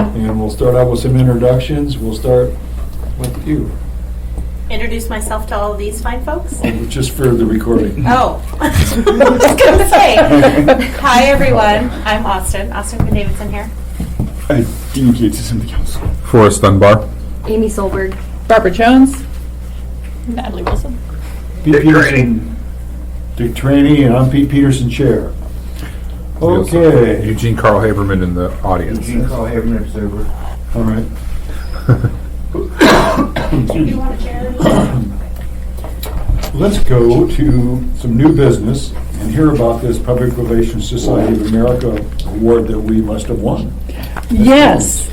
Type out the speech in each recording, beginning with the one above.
And we'll start out with some introductions. We'll start with you, Introduce myself to all of these fine folks. just for the recording. Oh, I was going to say. Hi, everyone. I'm Austin. Austin Davidson here. Dean Gates is in the council. Forrest Dunbar. Amy Solberg. Barbara Jones. Natalie Wilson. Pete Peterson, Dick Traney, and I'm Pete Peterson, Chair. Okay. Eugene Carl Haberman in the audience. Eugene Carl Haberman, observer. All right. Do you want to share? Let's go to some new business and hear about this Public Relations Society of America award that we must have won. Yes.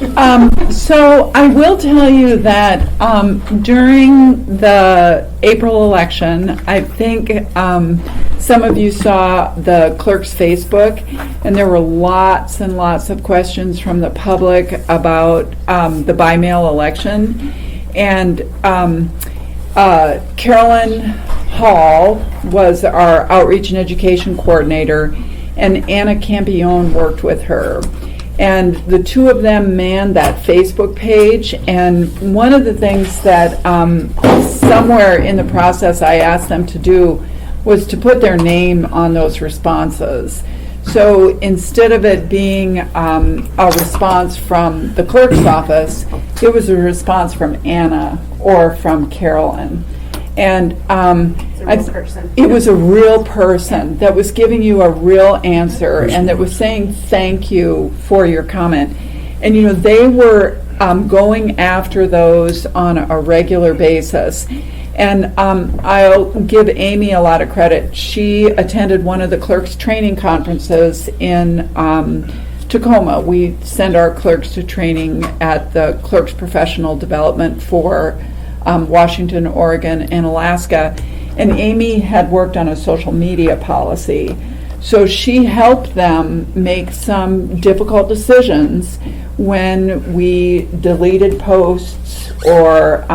So I will tell you that during the April election, I think some of you saw the clerk's Facebook, and there were lots and lots of questions from the public about the by-mail election. And Carolyn Hall was our outreach and education coordinator, and Anna Campione worked with her. And the two of them manned that Facebook page. And one of the things that somewhere in the process I asked them to do was to put their name on those responses. So instead of it being a response from the clerk's office, it was a response from Anna or from Carolyn. And it was a real person that was giving you a real answer and that was saying thank you for your comment. And you know, they were going after those on a regular basis. And I'll give Amy a lot of credit. She attended one of the clerks training conferences in Tacoma. We send our clerks to training at the Clerks Professional Development for Washington, Oregon, and Alaska. And Amy had worked on a social media policy. So she helped them make some difficult decisions when we deleted posts or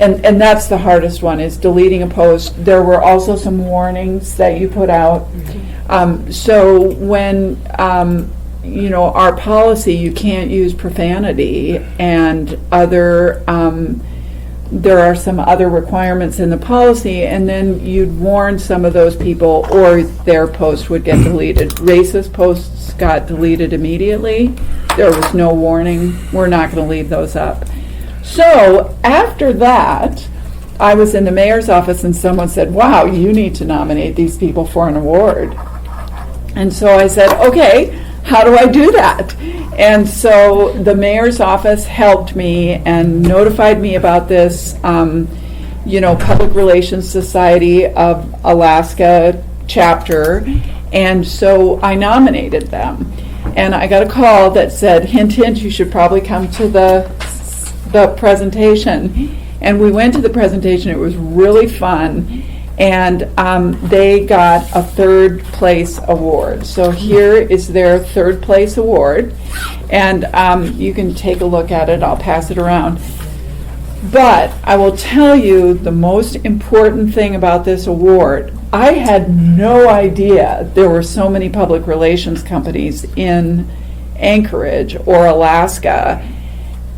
and that's the hardest one, is deleting a post. There were also some warnings that you put out. So when, you know, our policy, you can't use profanity, and other, there are some other requirements in the policy, and then you'd warn some of those people or their post would get deleted. Racist posts got deleted immediately. There was no warning. We're not going to leave those up. So after that, I was in the mayor's office and someone said, wow, you need to nominate these people for an award. And so I said, okay, how do I do that? And so the mayor's office helped me and notified me about this, you know, Public Relations Society of Alaska chapter. And so I nominated them. And I got a call that said, hint, hint, you should probably come to the presentation. And we went to the presentation. It was really fun. And they got a third place award. So here is their third place award. And you can take a look at it. I'll pass it around. But I will tell you the most important thing about this award. I had no idea there were so many public relations companies in Anchorage or Alaska.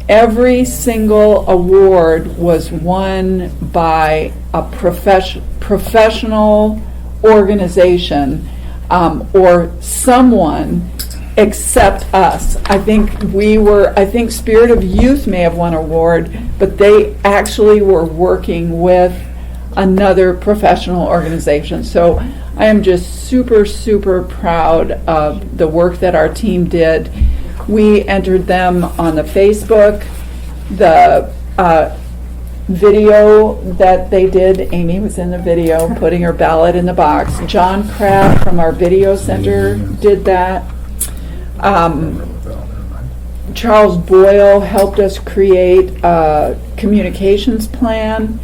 Every single award was won by a professional organization or someone except us. I think Spirit of Youth may have won an award, but they actually were working with another professional organization. So I am just super, super proud of the work that our team did. We entered them on the Facebook, the video that they did. Amy was in the video putting her ballot in the box. John Kraft from our video center did that. Charles Boyle helped us create a communications plan,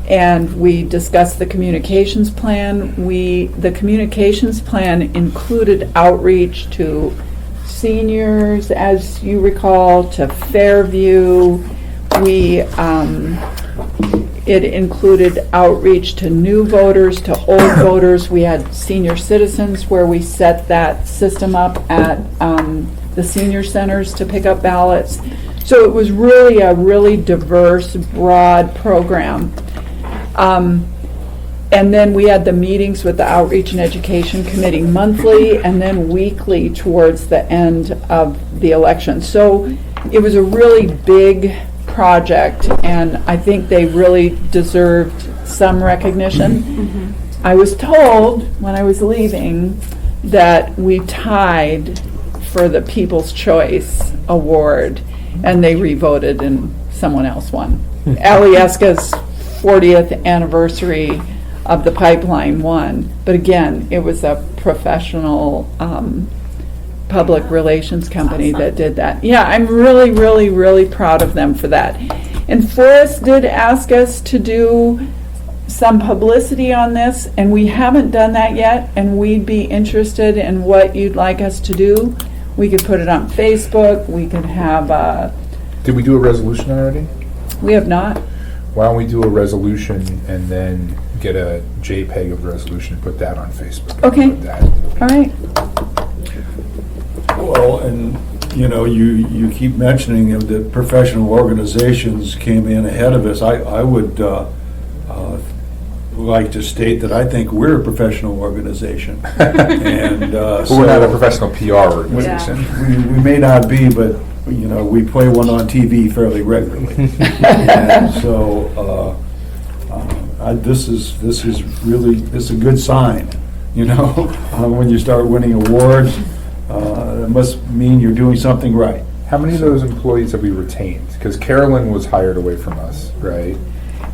and we discussed the communications plan. The communications plan included outreach to seniors, as you recall, to Fairview. It included outreach to new voters, to old voters. We had senior citizens where we set that system up at the senior centers to pick up ballots. So it was really a really diverse, broad program. And then we had the meetings with the Outreach and Education Committee monthly and then weekly towards the end of the election. So it was a really big project, and I think they really deserved some recognition. I was told when I was leaving that we tied for the People's Choice Award, and they revoted and someone else won. Alyeska's 40th anniversary of the pipeline won, but again, it was a professional public relations company that did that. Yeah, I'm really, really, really proud of them for that. And Forrest did ask us to do some publicity on this, and we haven't done that yet, and we'd be interested in what you'd like us to do. We could put it on Facebook, we could have Did we do a resolution already? we have not. Why don't we do a resolution and then get a JPEG of the resolution and put that on Facebook? Okay. Put that- All right. Well, and, you know, you keep mentioning that professional organizations came in ahead of us. I would like to state that I think we're a professional organization. And But we're not a professional PR organization. we may not be, but, you know, we play one on TV fairly regularly. And so this is really, this is a good sign, you know, when you start winning awards. It must mean you're doing something right. How many of those employees have we retained? Because Carolyn was hired away from us, right?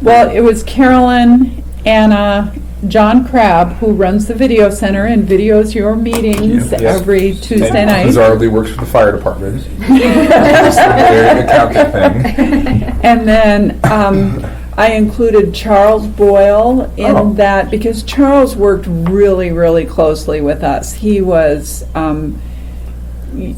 Well, it was Carolyn, Anna, John Crabb, who runs the video center and videos your meetings Yeah. Yes. every Tuesday And night. bizarrely works for the fire department. Just a very accountant thing. And then I included Charles Boyle in Oh. that because Charles worked really, really closely with us. He was,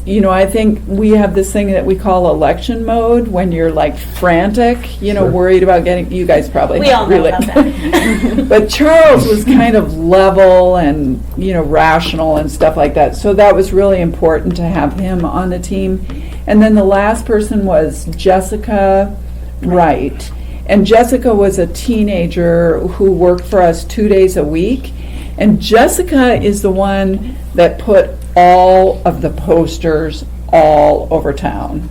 you know, I think we have this thing that we call election mode when you're like frantic, you know, Sure. worried about getting, you guys probably We all know really- about that. But Charles was kind of level and, you know, rational and stuff like that. So that was really important to have him on the team. And then the last person was Jessica Wright. And Jessica was a teenager who worked for us 2 days a week. And Jessica is the one that put all of the posters all over town.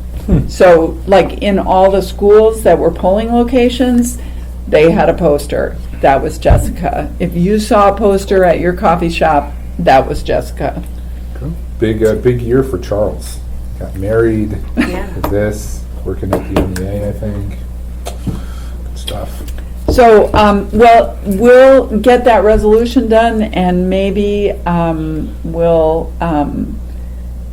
So like in all the schools that were polling locations, they had a poster. That was Jessica. If you saw a poster at your coffee shop, that was Jessica. Big year for Charles. Got married, Yeah. did this, working at the MEA, I think. Good stuff. So, well, we'll get that resolution done and maybe we'll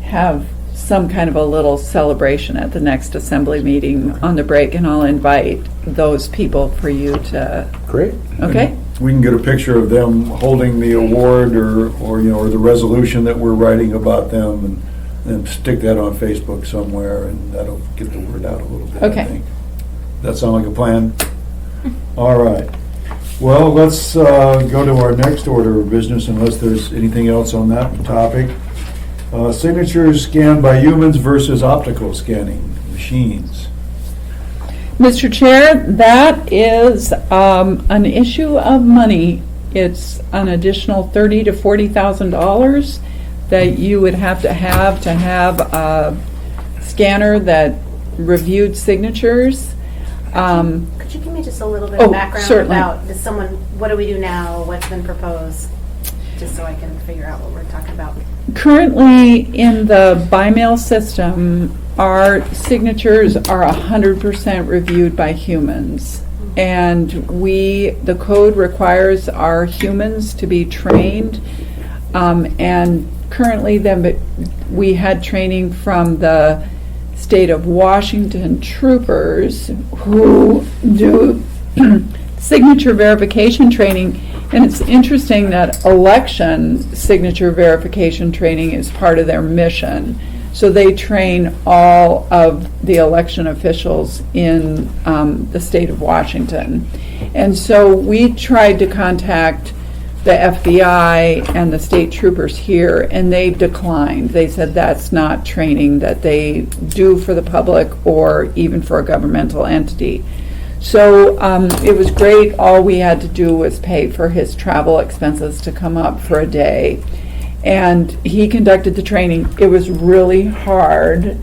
have some kind of a little celebration at the next assembly meeting on the break, and I'll invite those people for you to, Great. okay? We can get a picture of them holding the award or you know, or the resolution that we're writing about them and stick that on Facebook somewhere, and that'll get the word out a little bit, Okay. I think. That sound like a plan? All right. Well, let's go to our next order of business unless there's anything else on that topic. Signatures scanned by humans versus optical scanning machines. Mr. Chair, that is an issue of money. It's an additional $30,000 to $40,000 that you would have to have a scanner that reviewed signatures. Could you give me just a little bit Oh, of background certainly. about what do we do now, what's been proposed, just so I can figure out what we're talking about? Currently, in the by-mail system, our signatures are 100% reviewed by humans. And the code requires our humans to be trained. And currently, we had training from the state of Washington troopers who do signature verification training. And it's interesting that election signature verification training is part of their mission. So they train all of the election officials in the state of Washington. And so we tried to contact the FBI and the state troopers here, and they declined. They said that's not training that they do for the public or even for a governmental entity. So it was great. All we had to do was pay for his travel expenses to come up for a day. And he conducted the training. It was really hard.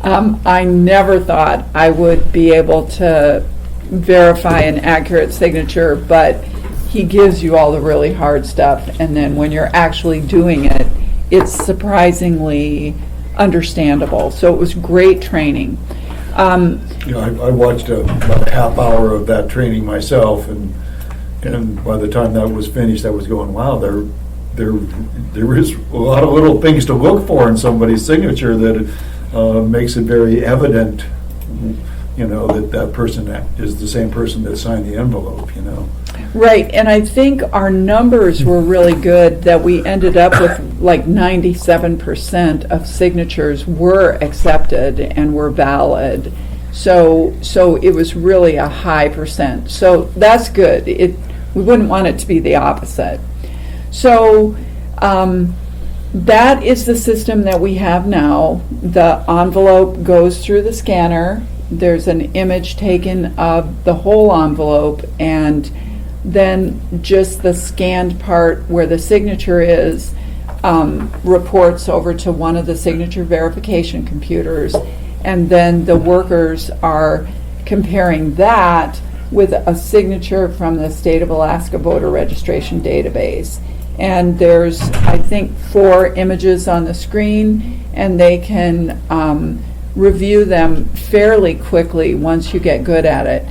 I never thought I would be able to verify an accurate signature, but he gives you all the really hard stuff. And then when you're actually doing it, it's surprisingly understandable. So it was great training. You know, I watched about a half hour of that training myself, and by the time that was finished, I was going, wow, there is a lot of little things to look for in somebody's signature that makes it very evident, you know, that person is the same person that signed the envelope, you know. Right, and I think our numbers were really good, that we ended up with like 97% of signatures were accepted and were valid. So it was really a high percent. So that's good. We wouldn't want it to be the opposite. So that is the system that we have now. The envelope goes through the scanner. There's an image taken of the whole envelope, and then just the scanned part where the signature is reports over to one of the signature verification computers, and then the workers are comparing that with a signature from the State of Alaska voter registration database. And there's, I think, 4 images on the screen, and they can review them fairly quickly once you get good at it.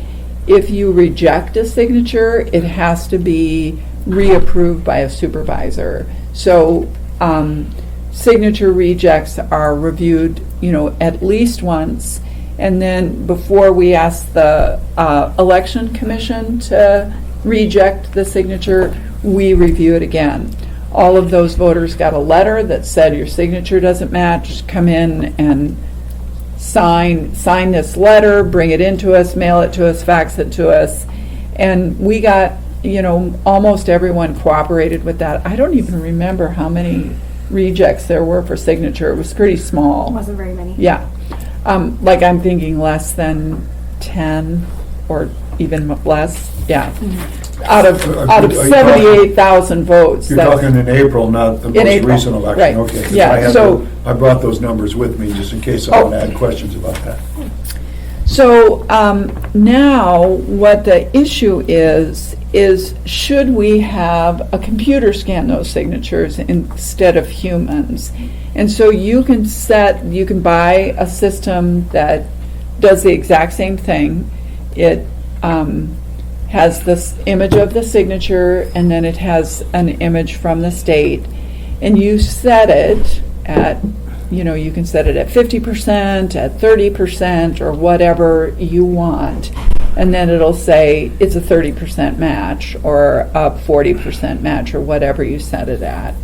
If you reject a signature, it has to be reapproved by a supervisor. So signature rejects are reviewed, you know, at least once, and then before we ask the election commission to reject the signature, we review it again. All of those voters got a letter that said your signature doesn't match, come in and sign this letter, bring it into us, mail it to us, fax it to us. And we got, you know, almost everyone cooperated with that. I don't even remember how many rejects there were for signature. It was pretty small. Wasn't very many. Yeah. Like I'm thinking less than 10 or even less. Yeah. Out of Are you 78,000 votes. You're that's- talking in April, not the In most April, recent election. right. Okay. 'Cause Yeah, I brought those numbers with me just in case someone had questions about that. So now what the issue is should we have a computer scan those signatures instead of humans? And so you can buy a system that does the exact same thing. It has this image of the signature, and then it has an image from the state, and you set it at, you know, you can set it at 50%, at 30%, or whatever you want, and then it'll say it's a 30% match or a 40% match or whatever you set it at.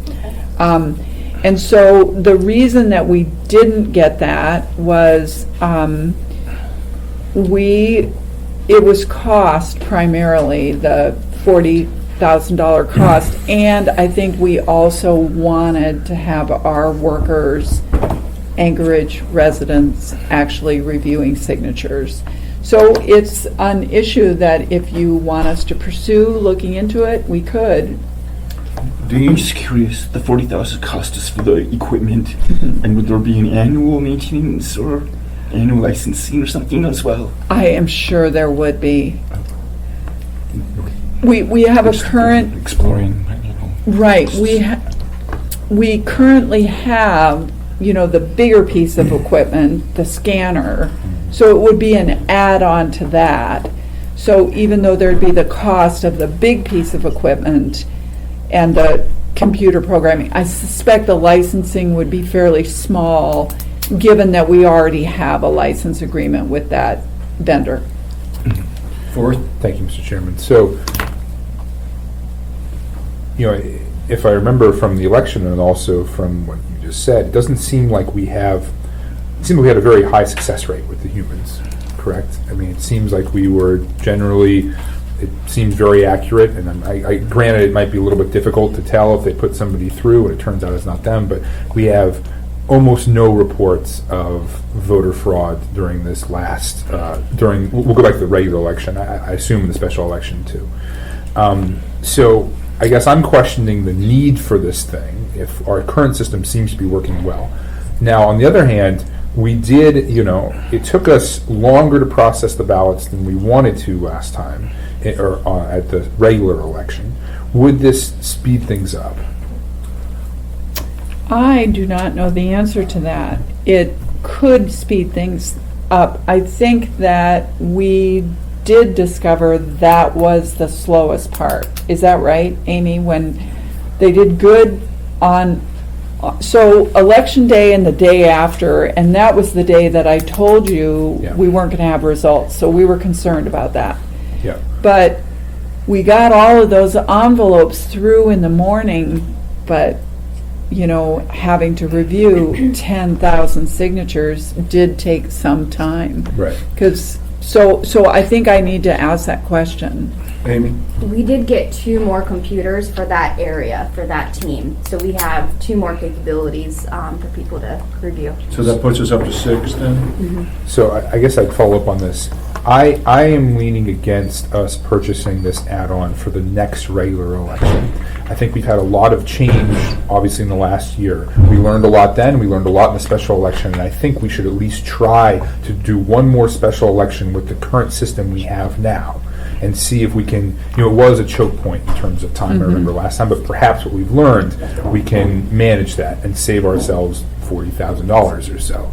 And so the reason that we didn't get that was it was cost primarily, the $40,000 cost, and I think we also wanted to have our workers, Anchorage residents, actually reviewing signatures. So it's an issue that if you want us to pursue looking into it, we could. I'm Dean? just curious, the 40,000 cost is for the equipment, and would there be an annual maintenance or annual licensing or something as well? I am sure there would be. We have a Just current, exploring, you know. right, we currently have, you know, the bigger piece of equipment, the scanner, so it would be an add-on to that. So even though there'd be the cost of the big piece of equipment and the computer programming, I suspect the licensing would be fairly small, given that we already have a license agreement with that vendor. Fourth? Thank you, Mr. Chairman. So, you know, if I remember from the election and also from what you just said, it doesn't seem like we had a very high success rate with the humans, correct? I mean, it seems like we were generally, it seems very accurate, and I granted it might be a little bit difficult to tell if they put somebody through and it turns out it's not them, but we have almost no reports of voter fraud during this last, we'll go back to the regular election, I assume in the special election too. So I guess I'm questioning the need for this thing if our current system seems to be working well. Now, on the other hand, we did, it took us longer to process the ballots than we wanted to last time, or at the regular election. Would this speed things up? I do not know the answer to that. It could speed things up. I think that we did discover that was the slowest part. Is that right, Amy? When they did good on, so election day and the day after, and that was the day that I told you Yeah. we weren't going to have results, so we were concerned about that. Yeah. But we got all of those envelopes through in the morning, but having to review 10,000 signatures did take some time. Right. So I think I need to ask that question. Amy? We did get 2 more computers for that area, for that team. So we have 2 more capabilities for people to review. So that puts us up to 6 then? So I guess I'd follow up on this. I am leaning against us purchasing this add-on for the next regular election. I think we've had a lot of change, obviously, in the last year. We learned a lot then, we learned a lot in the special election, and I think we should at least try to do one more special election with the current system we have now and see if we can, it was a choke point in terms of time, I remember last time, but perhaps what we've learned, we can manage that and save ourselves $40,000 or so.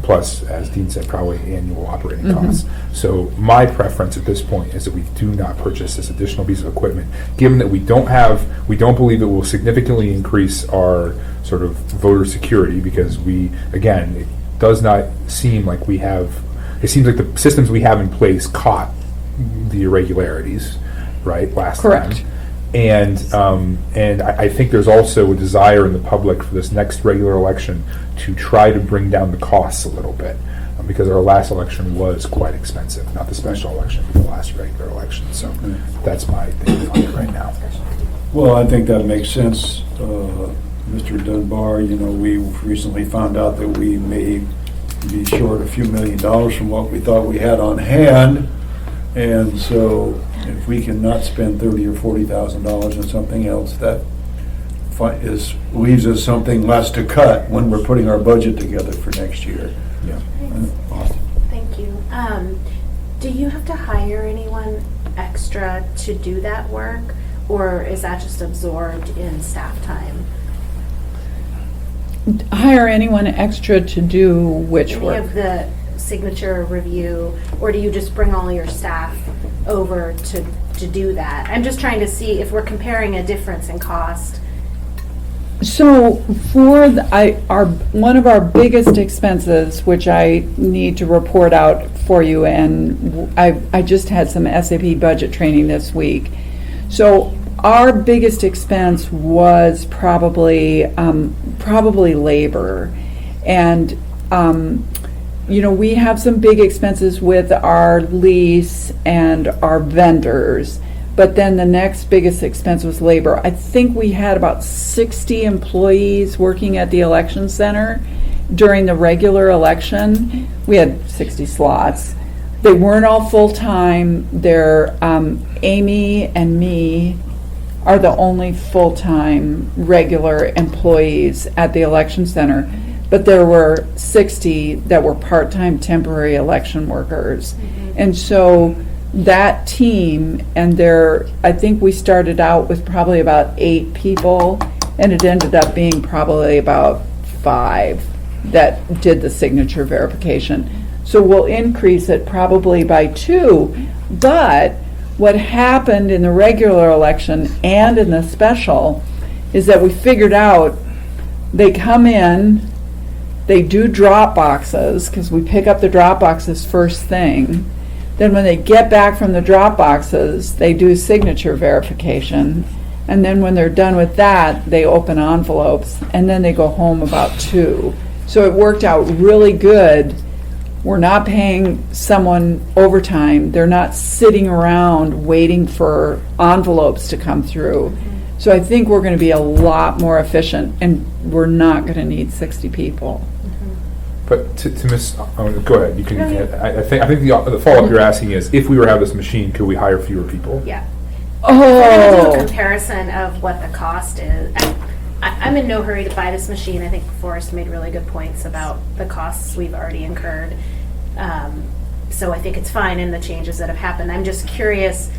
Plus, as Dean said, probably annual operating costs. So my preference at this point is that we do not purchase this additional piece of equipment, given that we don't believe it will significantly increase our sort of voter security, because it does not seem like it seems like the systems we have in place caught the irregularities, right, last Correct. time. And I think there's also a desire in the public for this next regular election to try to bring down the costs a little bit, because our last election was quite expensive, not the special election, but the last regular election. So that's my thinking on it right now. Well, I think that makes sense. Mr. Dunbar, we recently found out that we may be short a few $1 million from what we thought we had on hand. And so if we can not spend $30,000 or $40,000 on something else, that leaves us something less to cut when we're putting our budget together for next year. Yeah. Austin? Thank you. Do you have to hire anyone extra to do that work, or is that just absorbed in staff time? Hire anyone extra to do which Any work? of the signature review, or do you just bring all your staff over to do that? I'm just trying to see if we're comparing a difference in cost. So for one of our biggest expenses, which I need to report out for you, and I just had some SAP budget training this week. So our biggest expense was probably labor, and we have some big expenses with our lease and our vendors. But then the next biggest expense was labor. I think we had about 60 employees working at the election center during the regular election. We had 60 slots. They weren't all full-time. They're Amy and me are the only full-time regular employees at the election center. But there were 60 that were part-time temporary election workers. And so that team, and I think we started out with probably about 8 people, and it ended up being probably about 5 that did the signature verification. So we'll increase it probably by 2, but what happened in the regular election and in the special is that we figured out they come in, they do drop boxes, because we pick up the drop boxes first thing. Then when they get back from the drop boxes, they do signature verification. And then when they're done with that, they open envelopes, and then they go home about 2. So it worked out really good We're not paying someone overtime. They're not sitting around waiting for envelopes to come through. So I think we're going to be a lot more efficient, and we're not going to need 60 people. But to Miss, go ahead, you can, No, yeah. I think the follow-up you're asking is, if we were to have this machine, could we hire fewer people? Yeah. We're gonna do a Oh, comparison of what the cost is. I'm in no hurry to buy this machine. I think Forrest made really good points about the costs we've already incurred. So I think it's fine in the changes that have happened. I'm just curious,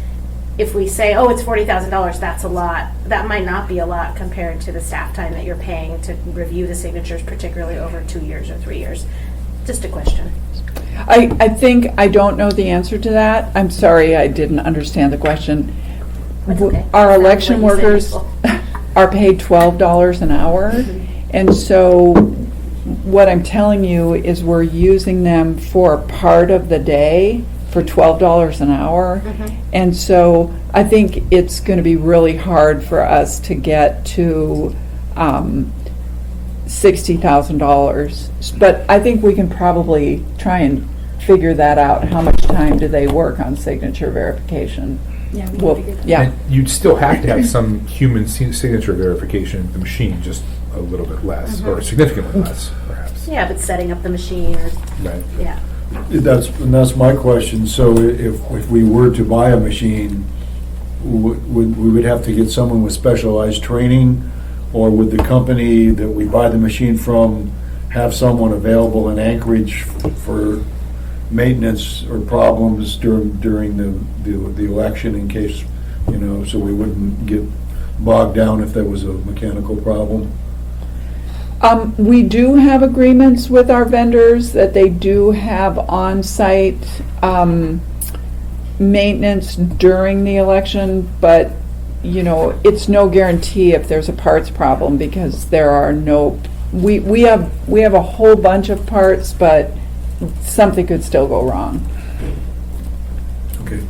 if we say, oh, it's $40,000, that's a lot. That might not be a lot compared to the staff time that you're paying to review the signatures, particularly over 2 years or 3 years. Just a question. I think I don't know the answer to that. I'm sorry, I didn't understand the question. That's okay. Our Sounds election like you said workers useful. are paid $12 an hour. And so what I'm telling you is we're using them for part of the day for $12 an hour. And so I think it's going to be really hard for us to get to $60,000. But I think we can probably try and figure that out. How much time do they work on signature verification? Yeah, we Well, can figure that yeah. And you'd still have to have some human signature verification of the machine, just a little bit less, or significantly less, perhaps. Yeah, but setting up the machine or, Right. yeah. That's my question. So if we were to buy a machine, we would have to get someone with specialized training, or would the company that we buy the machine from have someone available in Anchorage for maintenance or problems during the election, in case, so we wouldn't get bogged down if there was a mechanical problem? We do have agreements with our vendors that they do have on-site maintenance during the election, but, it's no guarantee if there's a parts problem, because there are no, we have a whole bunch of parts, but something could still go wrong. Okay.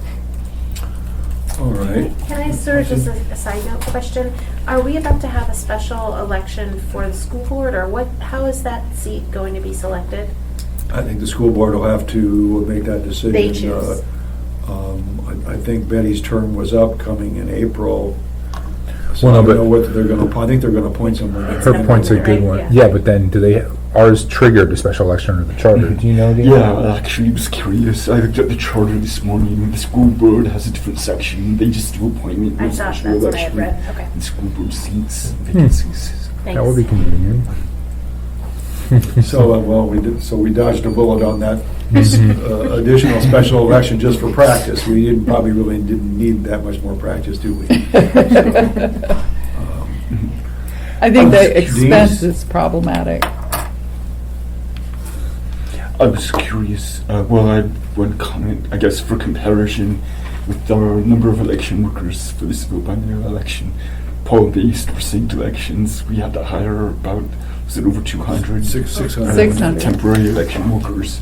All right. Can I sort of just a side note question? Are we about to have a special election for the school board, or what? How is that seat going to be selected? I think the school board will have to make that decision. They choose. I think Betty's term was up coming in April. So Well, no, I don't but- know whether I think they're gonna appoint someone. Her point's a good one. Right, Yeah, but then do they, ours triggered a special election under the charter. Do you know? Dean? Yeah, I actually was curious. I looked at the charter this morning. The school board has a different section. They just do appointment I with thought special that's what I had election. read. Okay, And school board seats, vacancies. thanks. That would be convenient. So, we dodged a bullet on that additional special election just for practice. We probably really didn't need that much more practice, do we? I think the Dean? expense is problematic. I was curious. Well, I had one comment, I guess, for comparison with our number of election workers for this vote by mail election. Poll-based for synced elections, we had to hire about, was it over 200? 600. 600. Temporary election workers.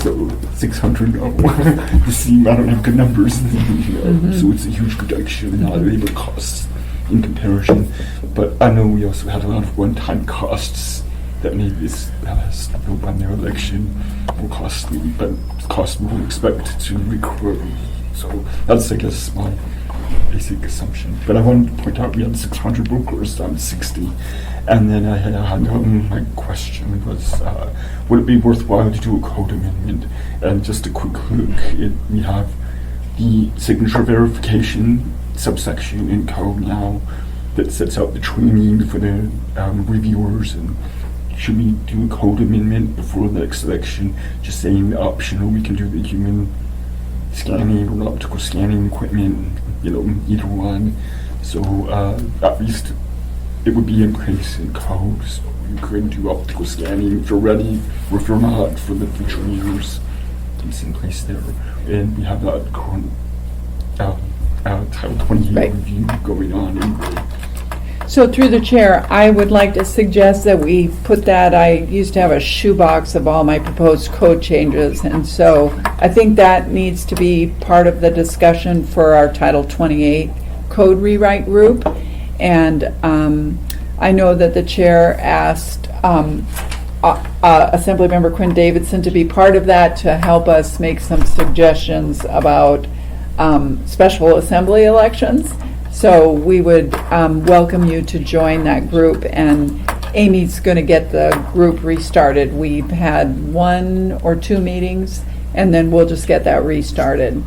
So 600, you see, I don't have good numbers. So it's a huge reduction in our labor costs in comparison. But I know we also had a lot of one-time costs that made this last vote by mail election more costly, but costs we won't expect to recur. So that's, I guess, my basic assumption. But I wanted to point out we had 600 workers down to 60. And then I had my question was, would it be worthwhile to do a code amendment? And just a quick look, we have the signature verification subsection in code now that sets out the training for the reviewers. And should we do a code amendment before the next election, just saying optional we can do the human scanning or optical scanning equipment, either one. So at least it would be in place in code, so you could do optical scanning if you're ready, or if you're not, for the future years. It's in place there. And we have that current Title 28 Right. review going on anyway. So through the chair, I would like to suggest that we put that, I used to have a shoebox of all my proposed code changes, and so I think that needs to be part of the discussion for our Title 28 code rewrite group. And I know that the chair asked Assemblymember Quinn Davidson to be part of that, to help us make some suggestions about special assembly elections. So we would welcome you to join that group, and Amy's going to get the group restarted. We've had 1 or 2 meetings, and then we'll just get that restarted.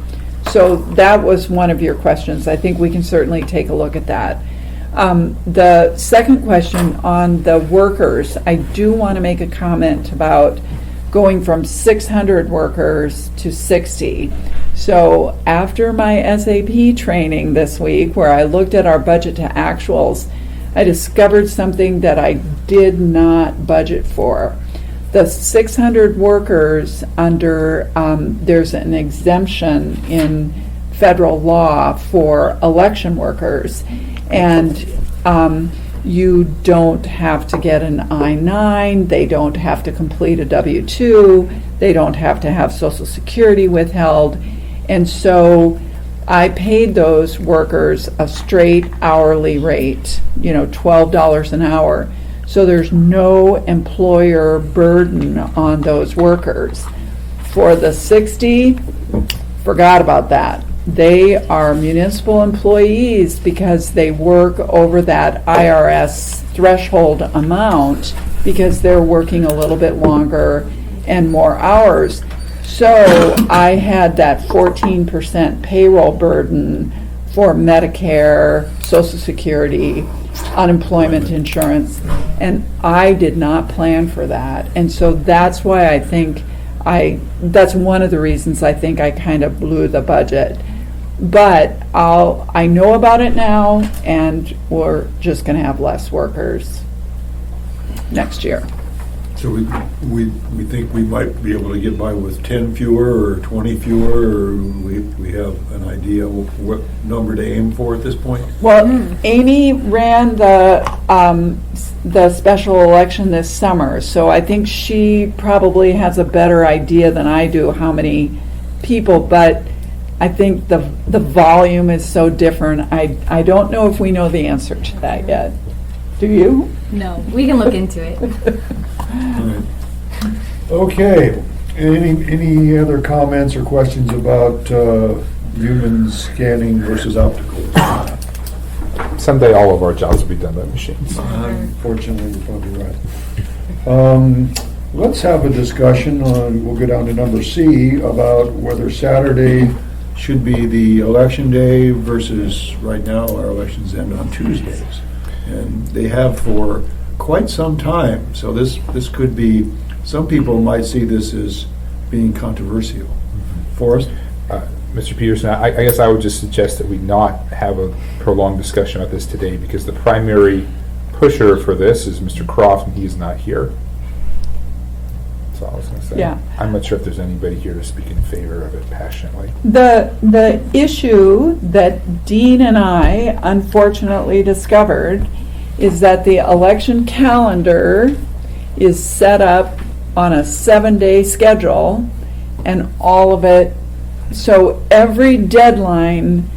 So that was one of your questions. I think we can certainly take a look at that. The second question on the workers, I do want to make a comment about going from 600 workers to 60. So after my SAP training this week, where I looked at our budget to actuals, I discovered something that I did not budget for. The 600 workers under, there's an exemption in federal law for election workers, and you don't have to get an I-9, they don't have to complete a W-2, they don't have to have Social Security withheld, and so I paid those workers a straight hourly rate, $12 an hour. So there's no employer burden on those workers. For the 60, forgot about that. They are municipal employees because they work over that IRS threshold amount because they're working a little bit longer and more hours. So I had that 14% payroll burden for Medicare, Social Security, unemployment insurance, and I did not plan for that. And so that's why I think that's one of the reasons I think I kind of blew the budget. But I know about it now, and we're just going to have less workers next year. So we think we might be able to get by with 10 fewer or 20 fewer, or we have an idea what number to aim for at this point? Well, Amy ran the special election this summer, so I think she probably has a better idea than I do how many people, but I think the volume is so different. I don't know if we know the answer to that yet. Do you? No, we can look into it. All right. Okay, any other comments or questions about human scanning versus optical? Someday all of our jobs will be done by machines. Unfortunately, you're probably right. Let's have a discussion on, we'll go down to number C, about whether Saturday should be the election day versus right now our elections end on Tuesdays. And they have for quite some time, so this could be, some people might see this as being controversial. Forrest? Mr. Peterson, I guess I would just suggest that we not have a prolonged discussion about this today, because the primary pusher for this is Mr. Croft, and he's not here. That's all I was going to say. Yeah. I'm not sure if there's anybody here to speak in favor of it passionately. The issue that Dean and I unfortunately discovered is that the election calendar is set up on a 7-day schedule, and all of it, so every deadline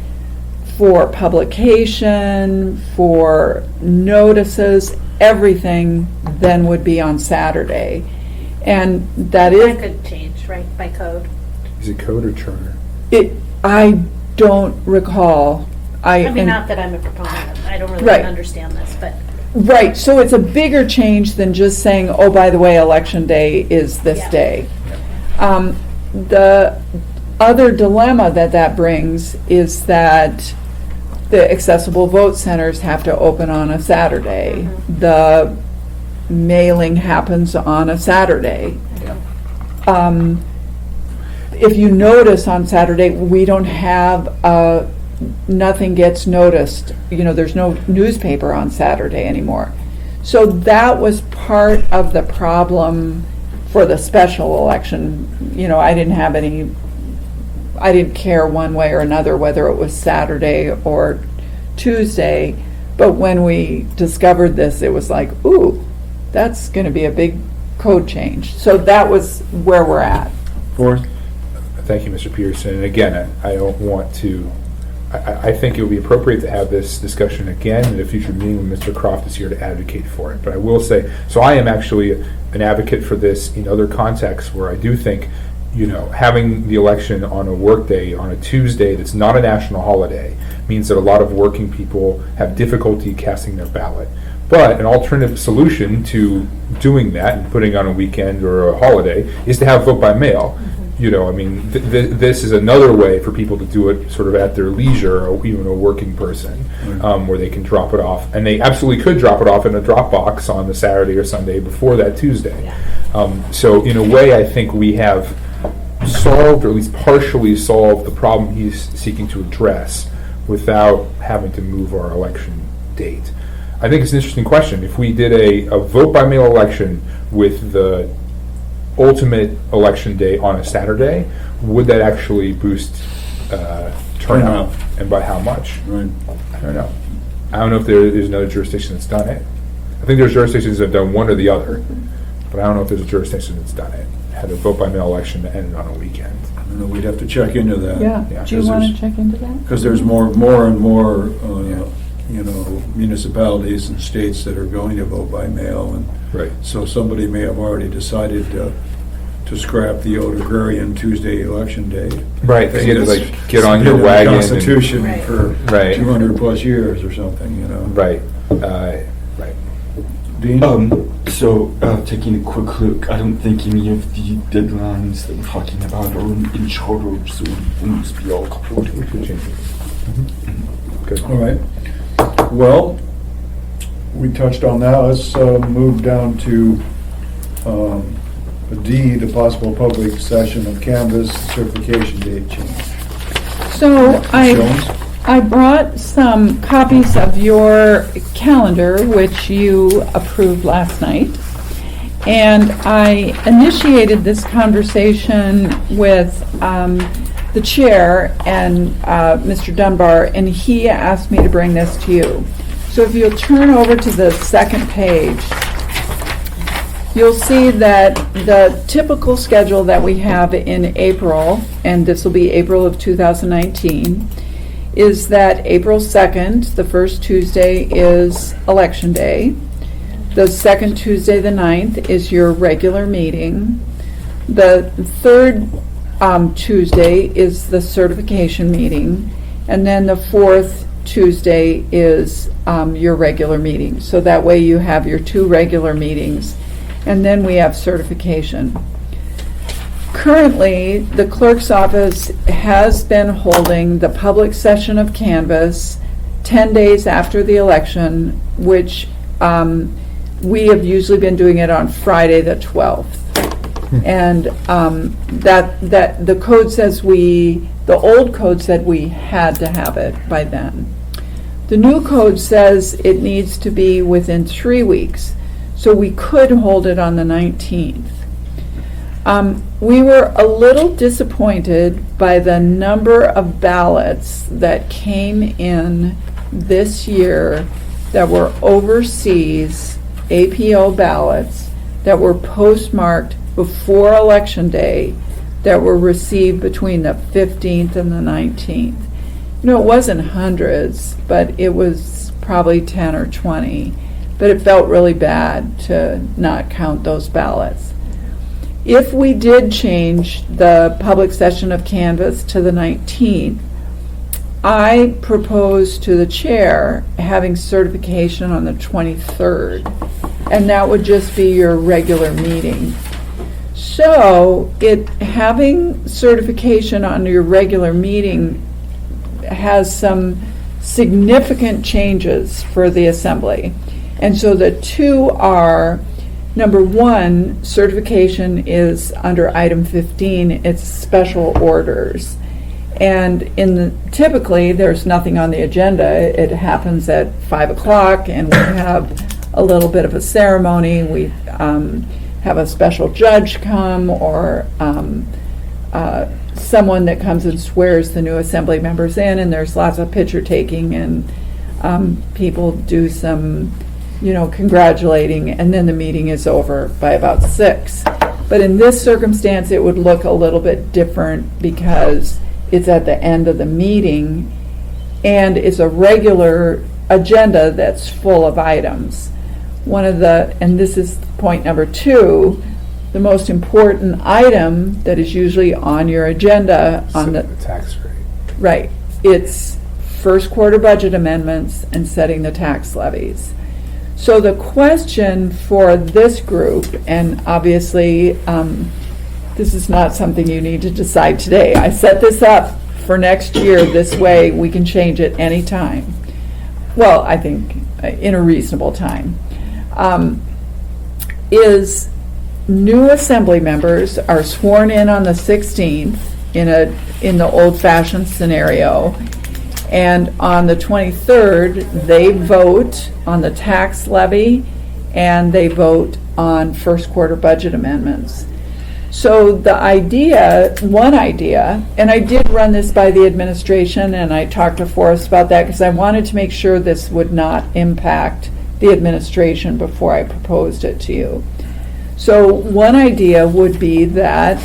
for publication, for notices, everything then would be on Saturday. And that That is, could change, right, by code. Is it code or charter? I don't recall. I mean, not that I'm a proponent, I don't really Right. understand this, but Right, so it's a bigger change than just saying, oh, by the way, election day is this Yeah. day. The other dilemma that brings is that the accessible vote centers have to open on a Saturday. The mailing happens on a Saturday. If you notice on Saturday, we don't have nothing gets noticed. There's no newspaper on Saturday anymore. So that was part of the problem for the special election. I didn't care one way or another whether it was Saturday or Tuesday, but when we discovered this, it was like, ooh, that's going to be a big code change. So that was where we're at. Forrest? Thank you, Mr. Peterson. And again, I don't want to, I think it would be appropriate to have this discussion again in a future meeting when Mr. Croft is here to advocate for it. But I will say, so I am actually an advocate for this in other contexts where I do think, having the election on a workday, on a Tuesday that's not a national holiday, means that a lot of working people have difficulty casting their ballot. But an alternative solution to doing that and putting on a weekend or a holiday is to have vote by mail. This is another way for people to do it sort of at their leisure, or even a working person, where they can drop it off. And they absolutely could drop it off in a Dropbox on the Saturday or Sunday before that Tuesday. So in a way, I think we have solved, or at least partially solved, the problem he's seeking to address without having to move our election date. I think it's an interesting question. If we did a vote-by-mail election with the ultimate election day on a Saturday, would that actually boost turnout, and by how much? Right. I don't know. I don't know if there's another jurisdiction that's done it. I think there's jurisdictions that have done one or the other, but I don't know if there's a jurisdiction that's done it. Had a vote-by-mail election that ended on a weekend. I don't know, we'd have to check into that. Yeah, Yeah, do you want to check into that? Because there's more and more, municipalities and states that are going to vote by mail, and Right. so somebody may have already decided to scrap the old agrarian Tuesday election day. Right, because you had to It's get on your been in the wagon. Constitution Right. for Right. 200 plus years or something, Right. Dean? So, taking a quick look, I don't think any of the deadlines that we're talking about are in charter, so it must be all covered. We could change it. Good. All right. Well, we touched on that. Let's move down to D, the possible public session of Canvas certification date change. So Jones? I brought some copies of your calendar, which you approved last night. And I initiated this conversation with the chair and Mr. Dunbar, and he asked me to bring this to you. So if you'll turn over to the second page, you'll see that the typical schedule that we have in April, and this will be April of 2019, is that April 2nd, the first Tuesday, is Election Day. The second Tuesday, the 9th, is your regular meeting. The third Tuesday is the certification meeting. And then the fourth Tuesday is your regular meeting. So that way you have your two regular meetings. And then we have certification. Currently, the clerk's office has been holding the public session of Canvas 10 days after the election, which we have usually been doing it on Friday the 12th. And that the code says the old code said we had to have it by then. The new code says it needs to be within 3 weeks, so we could hold it on the 19th. We were a little disappointed by the number of ballots that came in this year that were overseas APO ballots that were postmarked before Election Day that were received between the 15th and the 19th. It wasn't hundreds, but it was probably 10 or 20. But it felt really bad to not count those ballots. If we did change the public session of Canvas to the 19th, I proposed to the chair having certification on the 23rd, and that would just be your regular meeting. So having certification on your regular meeting has some significant changes for the assembly. And so the two are, number one, certification is under item 15, it's special orders. And typically, there's nothing on the agenda. It happens at 5 o'clock, and we have a little bit of a ceremony. We have a special judge come, or someone that comes and swears the new assembly members in, and there's lots of picture taking, and people do some congratulating, and then the meeting is over by about 6. But in this circumstance, it would look a little bit different because it's at the end of the meeting, and it's a regular agenda that's full of items. And this is point number 2, the most important item that is usually on your agenda on Setting the tax rate. right, it's first quarter budget amendments and setting the tax levies. So the question for this group, and obviously, this is not something you need to decide today. I set this up for next year. This way we can change it anytime. Well, I think in a reasonable time. Is new assembly members are sworn in on the 16th in the old-fashioned scenario, and on the 23rd they vote on the tax levy and they vote on first quarter budget amendments. So the idea, one idea, and I did run this by the administration and I talked to Forrest about that because I wanted to make sure this would not impact the administration before I proposed it to you. So one idea would be that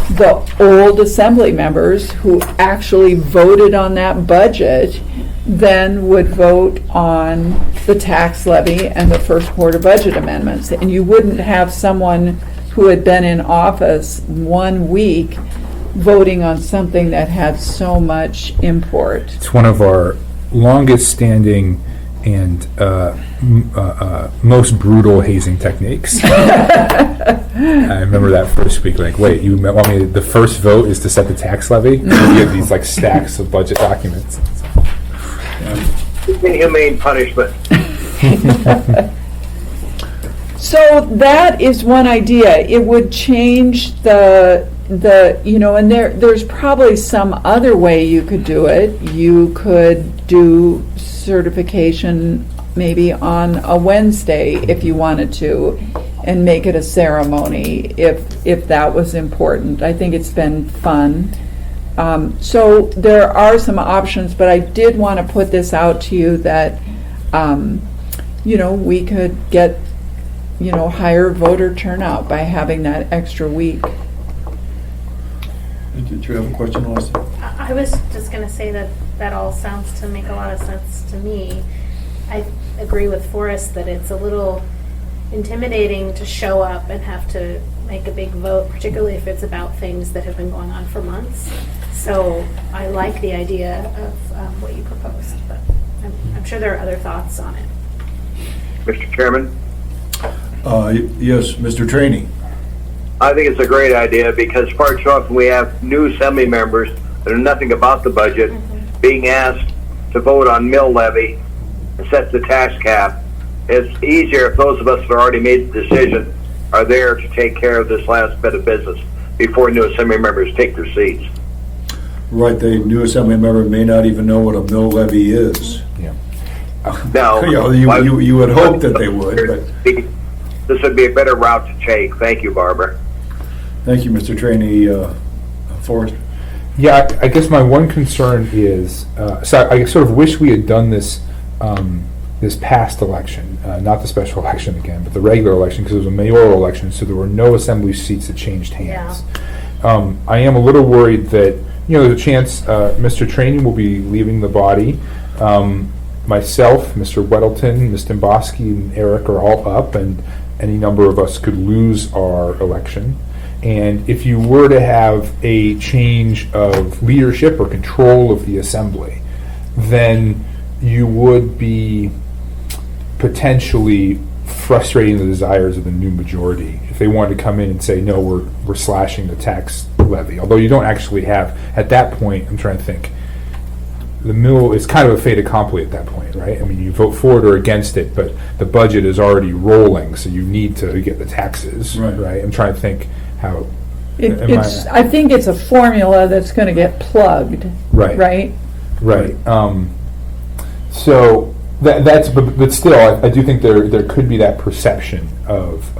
the old assembly members who actually voted on that budget then would vote on the tax levy and the first quarter budget amendments. And you wouldn't have someone who had been in office 1 week voting on something that had so much import. It's one of our longest standing and most brutal hazing techniques. I remember that first week, like, wait, you want me, the first vote is to set the tax levy? You have these like stacks of budget documents. Inhumane punishment. So that is one idea. It would change the and there's probably some other way you could do it. You could do certification maybe on a Wednesday if you wanted to, and make it a ceremony if that was important. I think it's been fun. So there are some options, but I did want to put this out to you that we could get higher voter turnout by having that extra week. Did you have a question, Melissa? I was just going to say that all sounds to make a lot of sense to me. I agree with Forrest that it's a little intimidating to show up and have to make a big vote, particularly if it's about things that have been going on for months. So I like the idea of what you proposed, but I'm sure there are other thoughts on it. Mr. Chairman, Yes, Mr. Trainee. I think it's a great idea because far too often we have new assembly members that know nothing about the budget being asked to vote on mill levy and set the tax cap. It's easier if those of us that already made the decision are there to take care of this last bit of business before new assembly members take their seats. Right, the new assembly member may not even know what a mill levy is. Yeah. Now, You would hope that they would, but this would be a better route to take. Thank you, Barbara. thank you, Mr. Trainee. Forrest? Yeah, I guess my one concern is, so I sort of wish we had done this this past election, not the special election again, but the regular election, because it was a mayoral election, so there were no assembly seats that changed hands. I am a little worried that, there's a chance Mr. Trainee will be leaving the body. Myself, Mr. Weddleton, Ms. Demboski, and Eric are all up, and any number of us could lose our election. And if you were to have a change of leadership or control of the assembly, then you would be potentially frustrating the desires of the new majority if they wanted to come in and say, no, we're slashing the tax levy. Although you don't actually have, at that point, I'm trying to think, the mill is kind of a fait accompli at that point, right? I mean, you vote for it or against it, but the budget is already rolling, so you need to get the taxes, right? I'm trying to think how. I think it's a formula that's going to get plugged, right? Right. So that's, but still, I do think there could be that perception of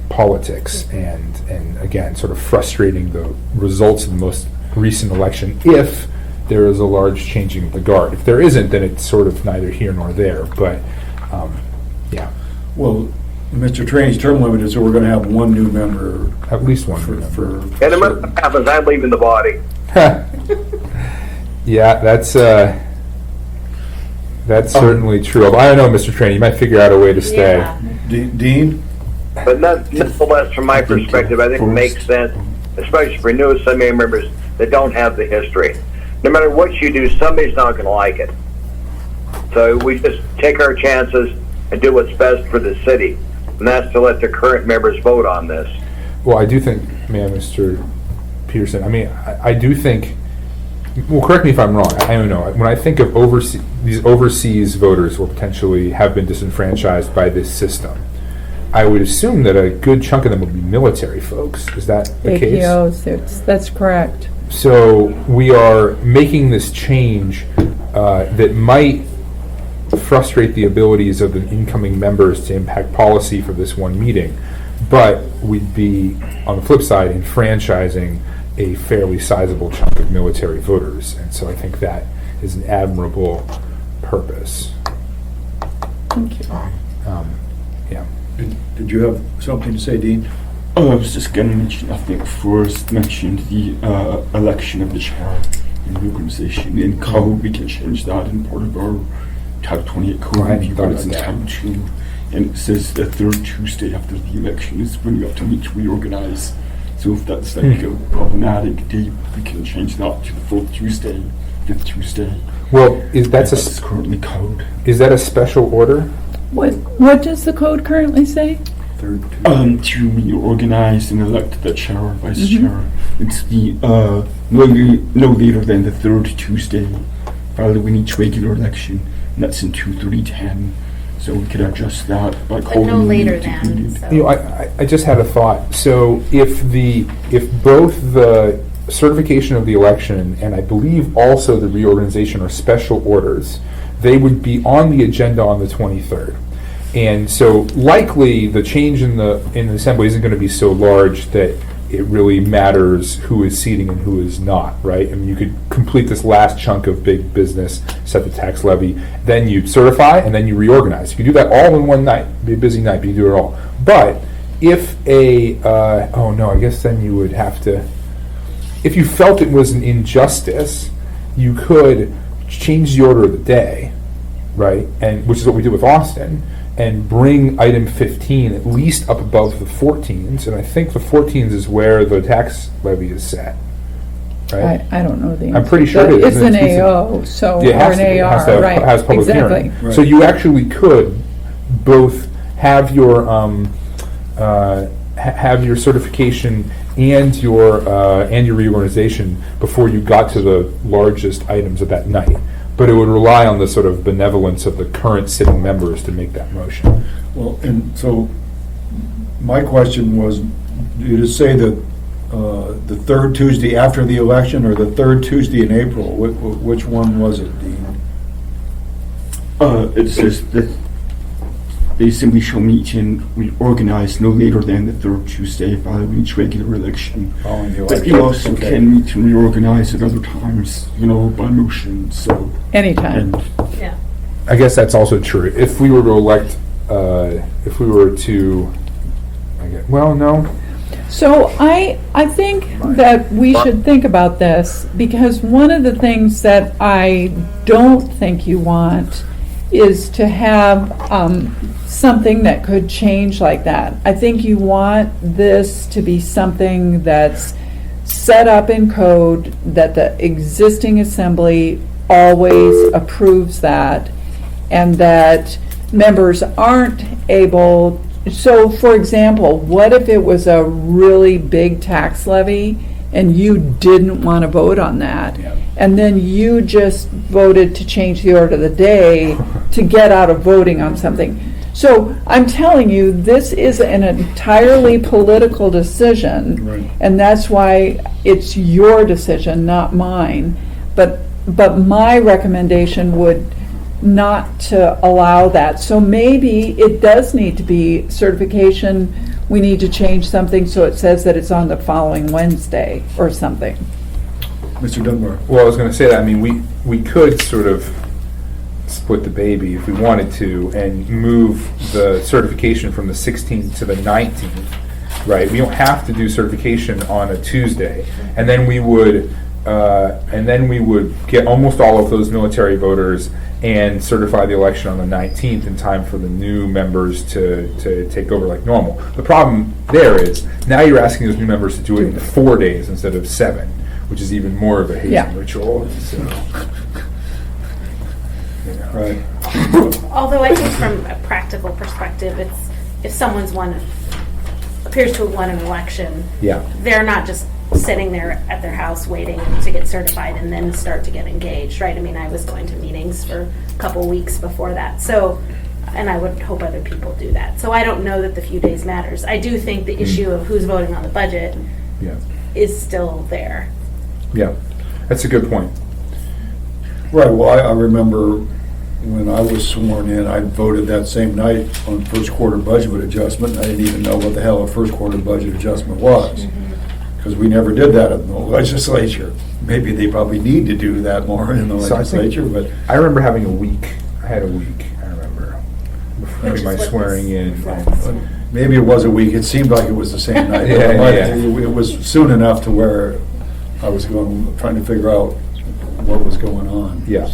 politics and again, sort of frustrating the results of the most recent election if there is a large changing of the guard. If there isn't, then it's sort of neither here nor there. But yeah. Well, Mr. Trainee's term limit is that we're going to have one new member. At least one new member. And a month that happens, I'm leaving the body. Yeah, that's That's certainly true. Although, I don't know, Mr. Trainee, you might figure out a way to stay. Yeah. Dean? But nonetheless, from my perspective, I think it makes sense, especially for new Assembly members that don't have the history. No matter what you do, somebody's not going to like it. So we just take our chances and do what's best for the city, and that's to let the current members vote on this. Well, I do think, Mr. Peterson, I mean, I do think, well, correct me if I'm wrong, I don't know. When I think of these overseas voters will potentially have been disenfranchised by this system, I would assume that a good chunk of them would be military folks. Is that the case? APOs, that's correct. So we are making this change that might frustrate the abilities of the incoming members to impact policy for this one meeting, but we'd be, on the flip side, enfranchising a fairly sizable chunk of military voters. And so I think that is an admirable purpose. Thank you. Yeah. Did you have something to say, Dean? I was just going to mention, I think Forrest mentioned the election of the chair in the organization. In code, we can change that in part of our Title 28 code. I hadn't If you thought want, of it's in that. Title 2. And it says the third Tuesday after the election is when you have to meet to reorganize. So if that's like a problematic date, we can change that to the fourth Tuesday, fifth Tuesday. Well, that's currently code. is that a special order? What does the code currently say? Third Tuesday. To reorganize and elect the chair or vice Mm-hmm. chair. It's the no later than the third Tuesday following each regular election, and that's in 2/30/10. So we could adjust that by But calling no the later meeting than, needed. so. You know, I just had a thought. So if both the certification of the election and I believe also the reorganization are special orders, they would be on the agenda on the 23rd. And so likely the change in the assembly isn't going to be so large that it really matters who is seating and who is not, right? I mean, you could complete this last chunk of big business, set the tax levy, then you certify, and then you reorganize. You could do that all in one night. It'd be a busy night, but you do it all. But if I guess then you would have to, if you felt it was an injustice, you could change the order of the day, right? And which is what we did with Austin, and bring item 15 at least up above the 14s, and I think the 14s is where the tax levy is set, right? I don't know the answer. I'm pretty sure it is. It's an It's- AO, so, Yeah, it or has an to be. It has AR, to have- right. has public Exactly. hearing. Right. So you actually could both have your have your certification and your reorganization before you got to the largest items of that night. But it would rely on the sort of benevolence of the current sitting members to make that motion. Well, and so my question was, did it say that the third Tuesday after the election or the third Tuesday in April? Which one was it, Dean? It says that the assembly shall meet and reorganize no later than the third Tuesday following each regular election. Following the But election. you also Okay. can meet and reorganize at other times, by motion, so. Anytime. And Yeah. I guess that's also true. If we were to elect, no. So I think that we should think about this, because one of the things that I don't think you want is to have something that could change like that. I think you want this to be something that's set up in code, that the existing assembly always approves that, and that members aren't able. So, for example, what if it was a really big tax levy and you didn't want to vote on that? Yeah. And then you just voted to change the order of the day to get out of voting on something. So I'm telling you, this is an entirely political decision. Right. And that's why it's your decision, not mine. But my recommendation would not to allow that. So maybe it does need to be certification. We need to change something so it says that it's on the following Wednesday or something. Mr. Dunbar? Well, I was going to say that. I mean, we could sort of split the baby if we wanted to and move the certification from the 16th to the 19th, right? We don't have to do certification on a Tuesday, and then we would get almost all of those military voters and certify the election on the 19th in time for the new members to take over like normal. The problem there is, now you're asking those new members to do it in 4 days instead of 7, which is even more of a hazing Yeah. ritual, so. Right. Although I think from a practical perspective, it's, if someone's appears to have won an election, Yeah. they're not just sitting there at their house waiting to get certified and then start to get engaged, right? I mean, I was going to meetings for a couple weeks before that, so, and I would hope other people do that. So I don't know that the few days matters. I do think the issue of who's voting on the budget Yeah. is still there. Yeah, that's a good point. Right, well, I remember when I was sworn in, I voted that same night on first quarter budget adjustment. I didn't even know what the hell a first quarter budget adjustment was, because we never did that in the legislature. Maybe they probably need to do that more in the So I think- legislature, but I remember having a week, I had a week, I remember, Which having is my what swearing this in. reflects. maybe it was a week. It seemed like it was the same night. Yeah, But yeah. It was soon enough to where I was trying to figure out what was going on. Yeah.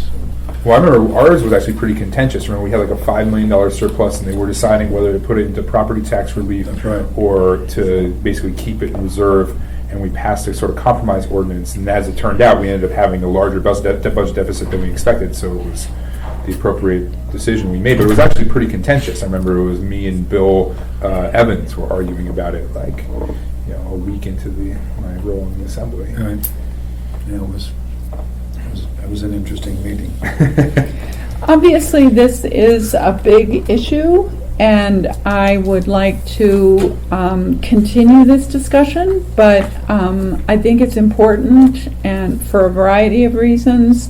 Well, I remember ours was actually pretty contentious. Remember, we had like a $5 million surplus, and they were deciding whether to put it into property tax relief That's right. or to basically keep it in reserve. And we passed a sort of compromise ordinance, and as it turned out, we ended up having a larger budget deficit than we expected. So it was the appropriate decision we made. But it was actually pretty contentious. I remember it was me and Bill Evans were arguing about it, like, you know, a week into my role in the assembly. Right. Yeah, it was an interesting meeting. Obviously, this is a big issue, and I would like to continue this discussion, but I think it's important, and for a variety of reasons.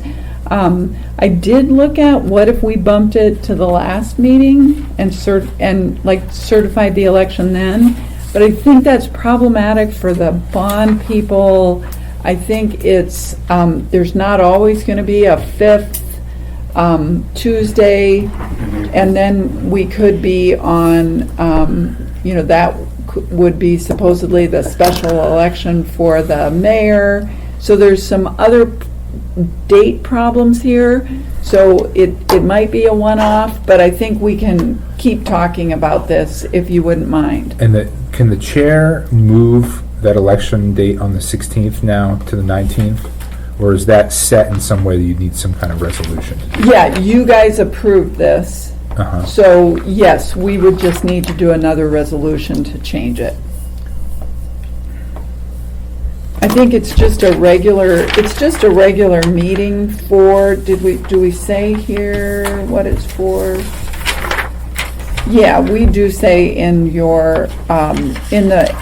I did look at what if we bumped it to the last meeting and certified the election then, but I think that's problematic for the bond people. I think it's, there's not always going to be a fifth Tuesday, and then we could be on, that would be supposedly the special election for the mayor. So there's some other date problems here. So it might be a one-off, but I think we can keep talking about this if you wouldn't mind. And can the chair move that election date on the 16th now to the 19th? Or is that set in some way that you need some kind of resolution? Yeah, you guys approved this. Uh-huh. So yes, we would just need to do another resolution to change it. I think it's just a regular meeting for, do we say here what it's for? Yeah, we do say in your, in the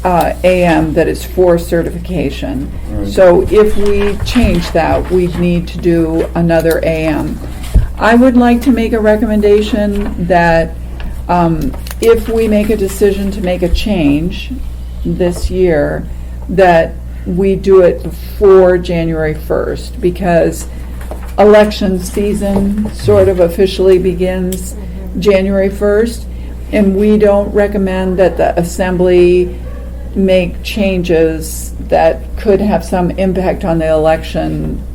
AM that it's for certification. Right. So if we change that, we'd need to do another AM. I would like to make a recommendation that if we make a decision to make a change this year, that we do it before January 1st, because election season sort of officially begins January 1st, and we don't recommend that the assembly make changes that could have some impact on the election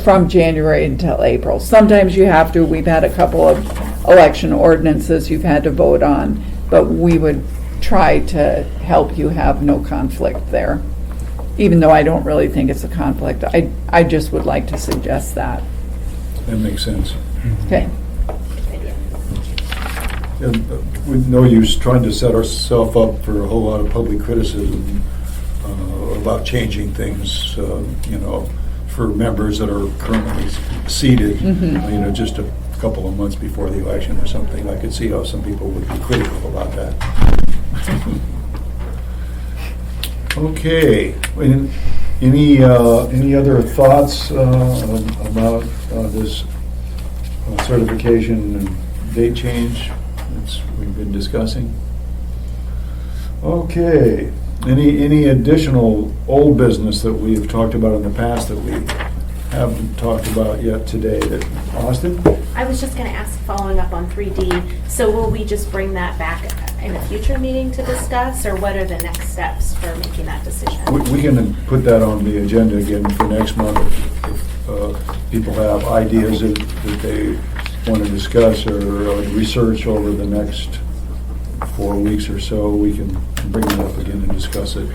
from January until April. Sometimes you have to. We've had a couple of election ordinances you've had to vote on, but we would try to help you have no conflict there, even though I don't really think it's a conflict. I just would like to suggest that. That makes sense. Okay. With no use trying to set ourselves up for a whole lot of public criticism about changing things, for members that are currently seated, just a couple of months before the election or something. I could see how some people would be critical about that. Okay. Any other thoughts about this certification and date change that we've been discussing? Okay. Any additional old business that we've talked about in the past that we haven't talked about yet today? Austin? I was just going to ask, following up on 3D, so will we just bring that back in a future meeting to discuss, or what are the next steps for making that decision? We can put that on the agenda again for next month if people have ideas that they want to discuss or research over the next 4 weeks or so, we can bring it up again and discuss it.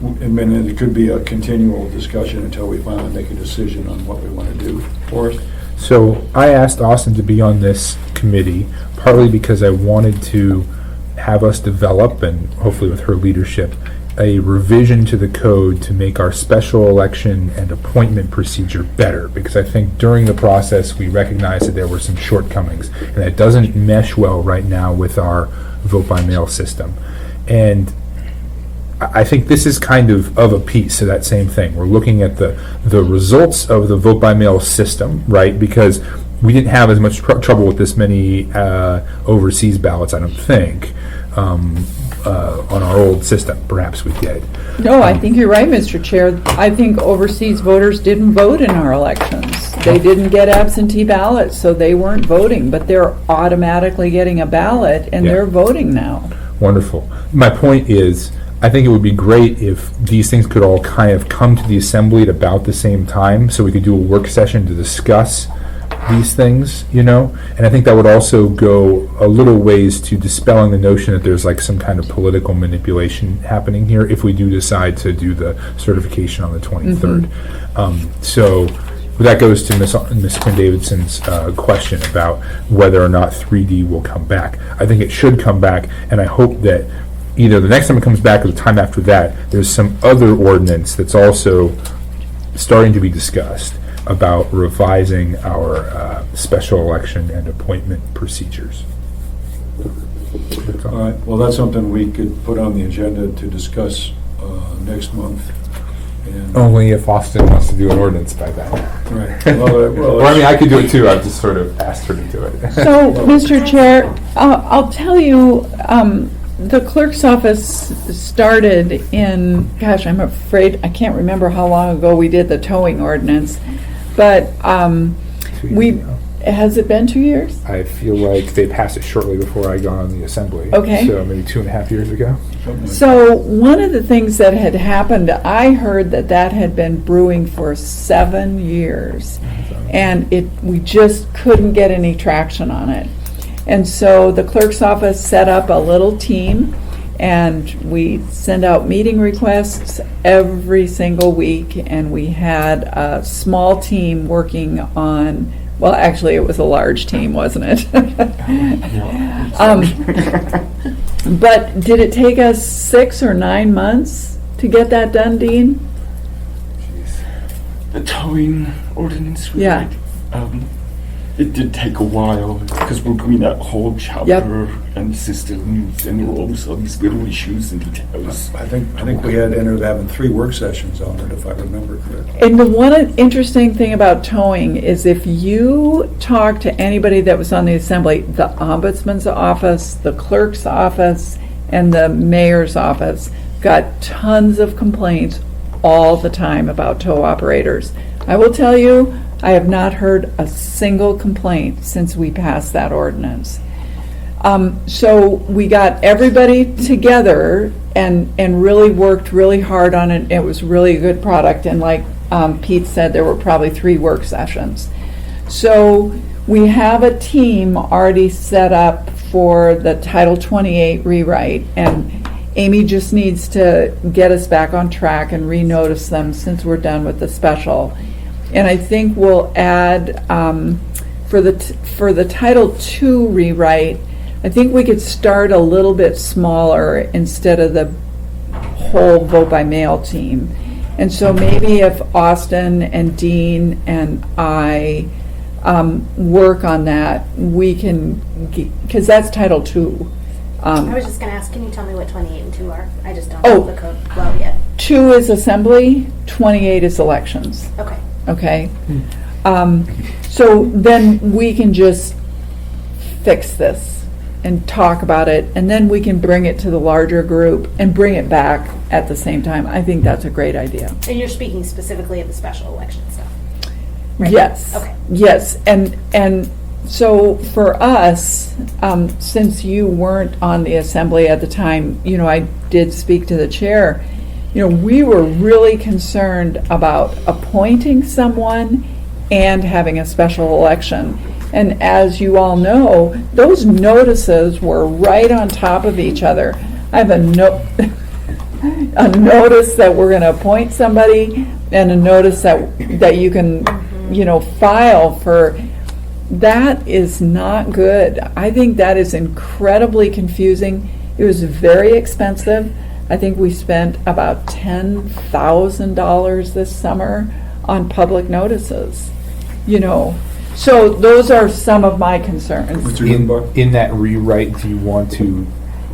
And then it could be a continual discussion until we finally make a decision on what we want to do. Forrest? So I asked Austin to be on this committee, partly because I wanted to have us develop, and hopefully with her leadership, a revision to the code to make our special election and appointment procedure better, because I think during the process we recognized that there were some shortcomings, and that doesn't mesh well right now with our vote by mail system. And I think this is kind of a piece of that same thing. We're looking at the results of the vote by mail system, right? Because we didn't have as much trouble with this many overseas ballots, I don't think, on our old system. Perhaps we did. No, I think you're right, Mr. Chair. I think overseas voters didn't vote in our elections. They didn't get absentee ballots, so they weren't voting, but they're automatically getting a ballot, and Yeah. they're voting now. Wonderful. My point is, I think it would be great if these things could all kind of come to the assembly at about the same time, so we could do a work session to discuss these things, you know? And I think that would also go a little ways to dispelling the notion that there's like some kind of political manipulation happening here if we do decide to do the certification on the 23rd. So that goes to Ms. Quinn Davidson's question about whether or not 3D will come back. I think it should come back, and I hope that either the next time it comes back or the time after that, there's some other ordinance that's also starting to be discussed about revising our special election and appointment procedures. That's all. All right, well, that's something we could put on the agenda to discuss next month. And Only if Austin wants to do an ordinance by then. Right. Well, Or I mean, I could do it too, I've just sort of asked her to do it. So, Mr. Chair, I'll tell you, the clerk's office started in, gosh, I'm afraid, I can't remember how long ago we did the towing ordinance, but has it been 2 years? I feel like they passed it shortly before I got on the assembly. Okay. So maybe 2.5 years ago. So one of the things that had happened, I heard that had been brewing for 7 years, and we just couldn't get any traction on it. And so the clerk's office set up a little team, and we send out meeting requests every single week, and we had a small team working on, well, actually, it was a large team, wasn't it? But did it take us 6 or 9 months to get that done, Dean? The towing ordinance. Yeah. It did take a while because we're doing that whole chapter and systems, and there were always all these little issues and details. I think we had ended up having 3 work sessions on it, if I remember correctly. And the one interesting thing about towing is if you talk to anybody that was on the assembly, the ombudsman's office, the clerk's office, and the mayor's office got tons of complaints all the time about tow operators. I will tell you, I have not heard a single complaint since we passed that ordinance. So we got everybody together and really worked really hard on it. It was really a good product. And like Pete said, there were probably 3 work sessions. So we have a team already set up for the Title 28 rewrite. And Amy just needs to get us back on track and renotice them since we're done with the special. And I think we'll add, for the Title II rewrite, I think we could start a little bit smaller instead of the whole vote by mail team. And so maybe if Austin and Dean and I work on that, we can, because that's Title II. I was just going to ask, can you tell me what 28 and 2 are? I just don't Oh. know the code well yet. 2 is assembly, 28 is elections. Okay. Okay? So then we can just fix this and talk about it, and then we can bring it to the larger group and bring it back at the same time. I think that's a great idea. And you're speaking specifically of the special election stuff? Yes. Okay. Yes, and so for us, since you weren't on the assembly at the time, I did speak to the chair. We were really concerned about appointing someone and having a special election. And as you all know, those notices were right on top of each other. I have a notice that we're going to appoint somebody, and a notice that you can, file for. That is not good. I think that is incredibly confusing. It was very expensive. I think we spent about $10,000 this summer on public notices, So those are some of my concerns. Mr. Dunbar? In that rewrite, do you want to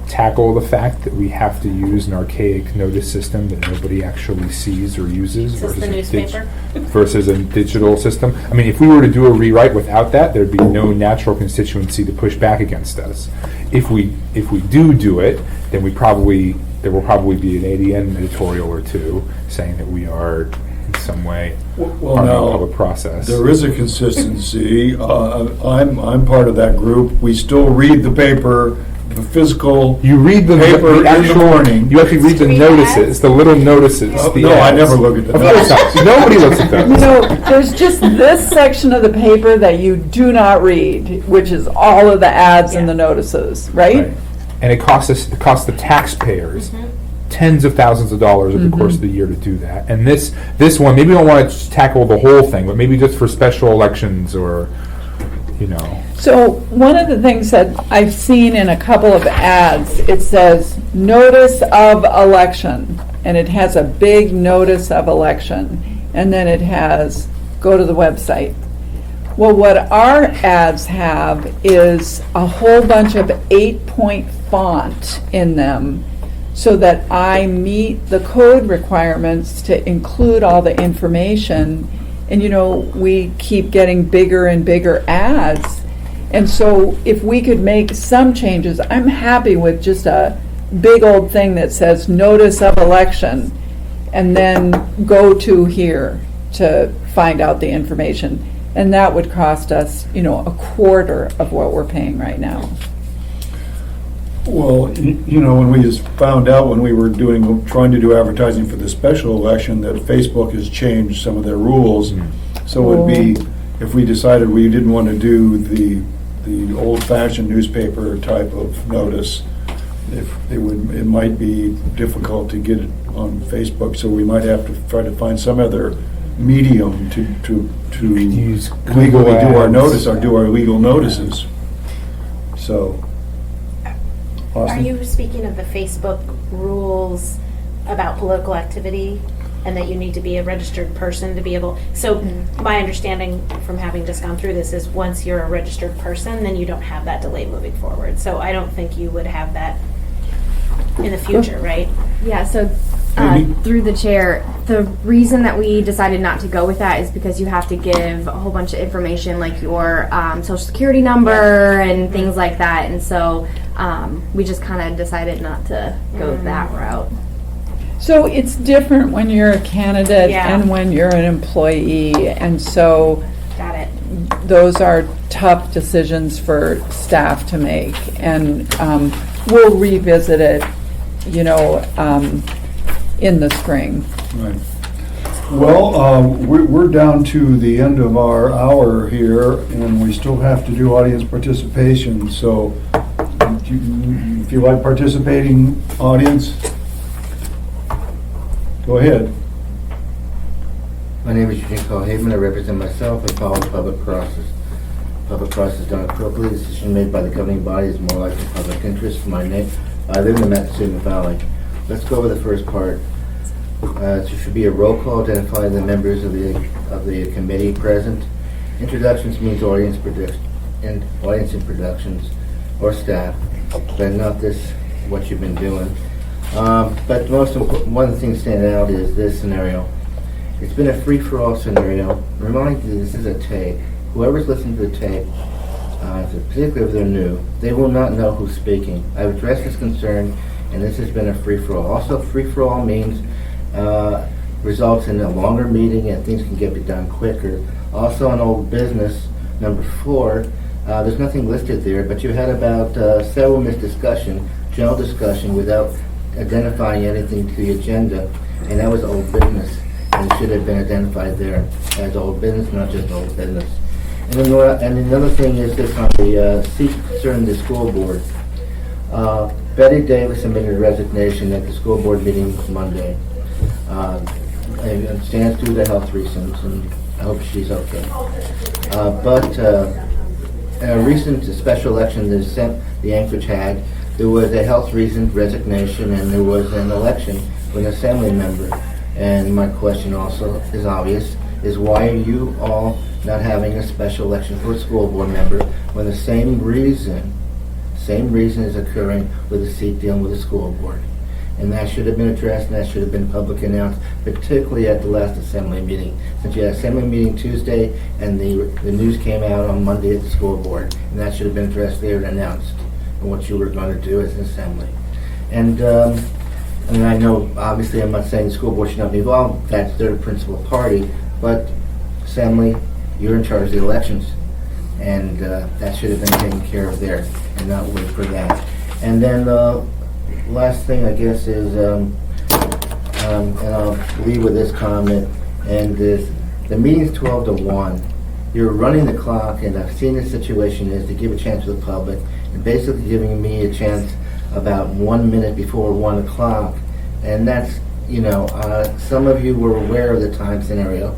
tackle the fact that we have to use an archaic notice system that nobody actually sees or uses Is this the newspaper? versus a digital system? I mean, if we were to do a rewrite without that, there'd be no natural constituency to push back against us. If we do it, then there will probably be an ADN editorial or two saying that we are in some way Well, harming the now, public process. there is a consistency. I'm part of that group. We still read the paper, the physical. You read the paper in the actual morning. You actually read the Read notices, ads? the little notices. the No, I ads. never look at the Of course notices. not. Nobody looks at those. There's just this section of the paper that you do not read, which is all of the ads and the notices, right? Right. And it costs the taxpayers tens of thousands of dollars over the course of the year to do that. And this one, maybe we don't want to tackle the whole thing, but maybe just for special elections or, So one of the things that I've seen in a couple of ads, it says notice of election, and it has a big notice of election, and then it has go to the website. Well, what our ads have is a whole bunch of 8-point font in them so that I meet the code requirements to include all the information. And we keep getting bigger and bigger ads. And so if we could make some changes, I'm happy with just a big old thing that says notice of election and then go to here to find out the information. And that would cost us, a quarter of what we're paying right now. Well, when we just found out when we were trying to do advertising for the special election that Facebook has changed some of their rules. So it would be, if we decided we didn't want to do the old-fashioned newspaper type of notice, it might be difficult to get it on Facebook, so we might have to try to find some other medium to use legally Google do our Ads. notice or do our legal notices. So. Are Austin? you speaking of the Facebook rules about political activity and that you need to be a registered person to be able, so my understanding from having just gone through this is once you're a registered person, then you don't have that delay moving forward. So I don't think you would have that in the future, right? Yeah, so Amy? through the chair, the reason that we decided not to go with that is because you have to give a whole bunch of information like your social security number and things like that. And so we just kind of decided not to go that route. So it's different when you're a candidate Yeah. and when you're an employee. And so Got it. those are tough decisions for staff to make. And we'll revisit it, in the spring. Right. Well, we're down to the end of our hour here, and we still have to do audience participation, so if you like participating, audience, go ahead. My name is Eugene Colhaven. I represent myself and follow the public process. Public process done appropriately. The decision made by the governing body is more likely public interest for my name. I live in the Montezuma Valley. Let's go over the first part. There should be a roll call identifying the members of the committee present. Introductions means audience introductions or staff, but not this what you've been doing. But most important, one of the things standing out is this scenario. It's been a free-for-all scenario. Remind you, this is a tape. Whoever's listening to the tape, particularly if they're new, they will not know who's speaking. I've addressed this concern, and this has been a free-for-all. Also, free-for-all means results in a longer meeting and things can get done quicker. Also, on old business, number 4, there's nothing listed there, but you had about several minutes discussion, general discussion, without identifying anything to the agenda, and that was old business. It should have been identified there as old business, not just old business. And another thing is this on the seat concerning the school board. Betty Davis submitted a resignation at the school board meeting Monday. It stands due to health reasons, and I hope she's okay. But in a recent special election that the Anchorage had, there was a health reason resignation, and there was an election for an assembly member. And my question also is obvious, is why are you all not having a special election for a school board member when the same reason is occurring with a seat dealing with the school board? And that should have been addressed, and that should have been publicly announced, particularly at the last assembly meeting. Since you had assembly meeting Tuesday, and the news came out on Monday at the school board, and that should have been addressed there and announced, and what you were going to do as an assembly. And I know, obviously, I'm not saying the school board should not be involved, that's their principal party, but assembly, you're in charge of the elections, and that should have been taken care of there, and not wait for that. And then last thing, I guess, is, and I'll leave with this comment, and the meeting's 12 to 1. You're running the clock, and I've seen the situation is to give a chance to the public, and basically giving me a chance about 1 minute before 1 o'clock. And that's, some of you were aware of the time scenario,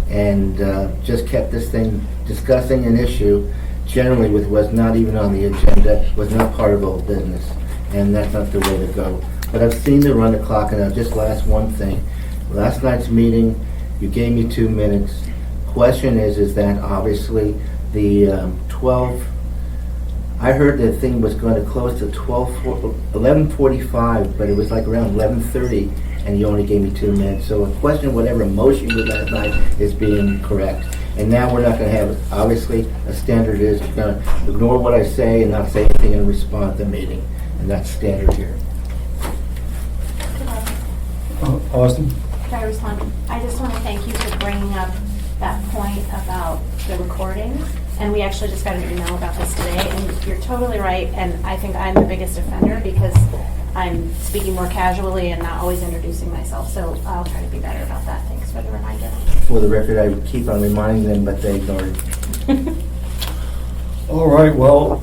and just kept this thing discussing an issue generally with what's not even on the agenda, was not part of old business. And that's not the way to go. But I've seen the run the clock, and I'll just last one thing. Last night's meeting, you gave me 2 minutes. Question is that obviously the 12, I heard the thing was going to close to 11:45, but it was like around 11:30, and you only gave me 2 minutes. So a question, whatever motion you did last night is being correct. And now we're not going to have, obviously, a standard is you're going to ignore what I say and not say anything in response to the meeting. And that's standard here. Austin? Can I respond? I just want to thank you for bringing up that point about the recordings. And we actually just got an email about this today, and you're totally right. And I think I'm the biggest offender because I'm speaking more casually and not always introducing myself. So I'll try to be better about that. Thanks for the reminder. For the record, I keep on reminding them, but they ignore it. All right, well,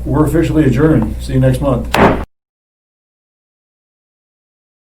we're officially adjourned. See you next month.